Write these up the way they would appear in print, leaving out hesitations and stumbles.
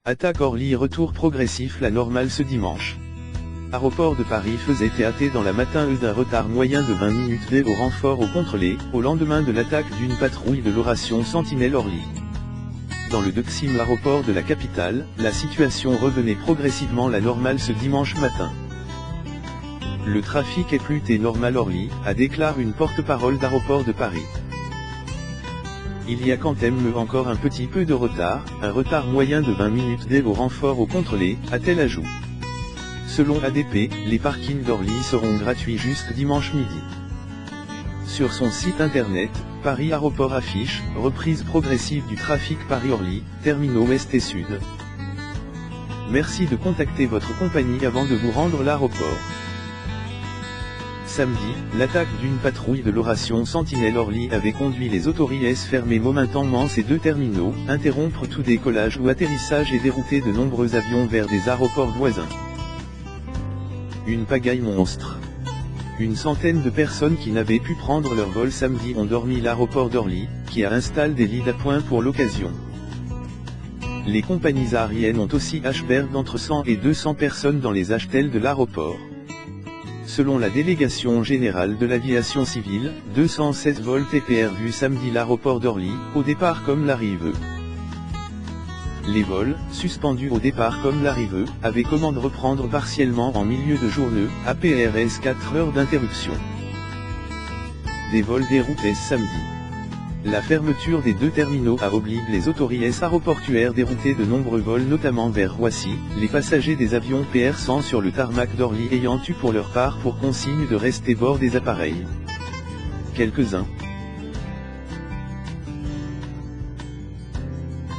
Attaque Orly, retour progressif la normale ce dimanche. Aéroport de Paris faisait théâtre dans la matin d'un retard moyen de 20 minutes dès au renfort au contrôlé, au lendemain de l'attaque d'une patrouille de l'Oration Sentinelle Orly. Dans le deuxième aéroport de la capitale, la situation revenait progressivement la normale ce dimanche matin. Le trafic est plutôt normal Orly, a déclaré une porte-parole d'Aéroport de Paris. Il y a quand même encore un petit peu de retard, un retard moyen de 20 minutes dès au renfort au contrôlé, a-t-elle ajouté. Selon ADP, les parkings d'Orly seront gratuits jusqu'à dimanche midi. Sur son site internet, Paris Aéroport affiche, reprise progressive du trafic Paris-Orly, terminaux ouest et sud. Merci de contacter votre compagnie avant de vous rendre à l'aéroport. Samedi, l'attaque d'une patrouille de l'Oration Sentinelle Orly avait conduit les autorités fermer momentanément ces deux terminaux, interrompre tout décollage ou atterrissage et dérouter de nombreux avions vers des aéroports voisins. Une pagaille monstre. Une centaine de personnes qui n'avaient pu prendre leur vol samedi ont dormi à l'aéroport d'Orly, qui a installé des lits d'appoint pour l'occasion. Les compagnies aériennes ont aussi hébergé entre 100 et 200 personnes dans les hôtels de l'aéroport. Selon la délégation générale de l'aviation civile, 216 vols étaient prévus samedi à l'aéroport d'Orly, au départ comme l'arrivée. Les vols, suspendus au départ comme l'arrivée, avaient commandé reprendre partiellement en milieu de journée, après 4 heures d'interruption. Des vols déroutés samedi. La fermeture des deux terminaux a obligé les autorités aéroportuaires dérouter de nombreux vols notamment vers Roissy, les passagers des avions PR100 sur le tarmac d'Orly ayant eu pour leur part pour consigne de rester bord des appareils. Quelques-uns.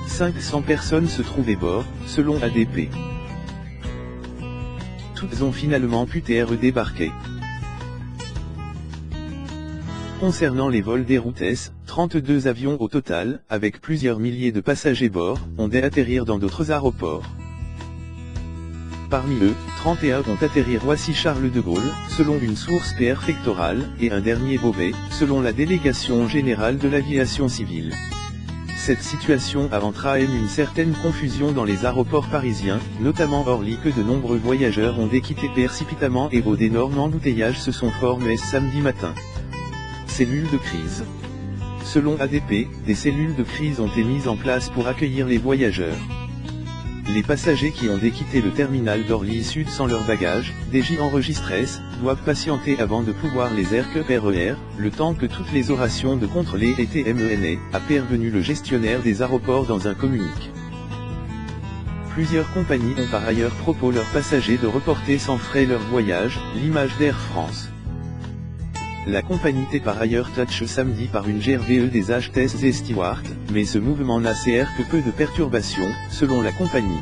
500 personnes se trouvaient bord, selon ADP. Toutes ont finalement pu débarquer. Concernant les vols déroutés, 32 avions au total, avec plusieurs milliers de passagers bord, ont dû atterrir dans d'autres aéroports. Parmi eux, 31 ont atterri Roissy-Charles de Gaulle, selon une source préfectorale, et un dernier Beauvais, selon la délégation générale de l'aviation civile. Cette situation a entraîné une certaine confusion dans les aéroports parisiens, notamment Orly que de nombreux voyageurs ont dû quitter précipitamment et d'énormes embouteillages se sont formés samedi matin. Cellules de crise. Selon ADP, des cellules de crise ont été mises en place pour accueillir les voyageurs. Les passagers qui ont dû quitter le terminal d'Orly Sud sans leurs bagages, déjà enregistrés, doivent patienter avant de pouvoir les RER, le temps que toutes les orations de contrôle aient été menées, a prévenu le gestionnaire des aéroports dans un communiqué. Plusieurs compagnies ont par ailleurs proposé leurs passagers de reporter sans frais leur voyage, l'image d'Air France. La compagnie était par ailleurs touchée samedi par une GRVE des hôtesses et stewards, mais ce mouvement n'a que peu de perturbations, selon la compagnie.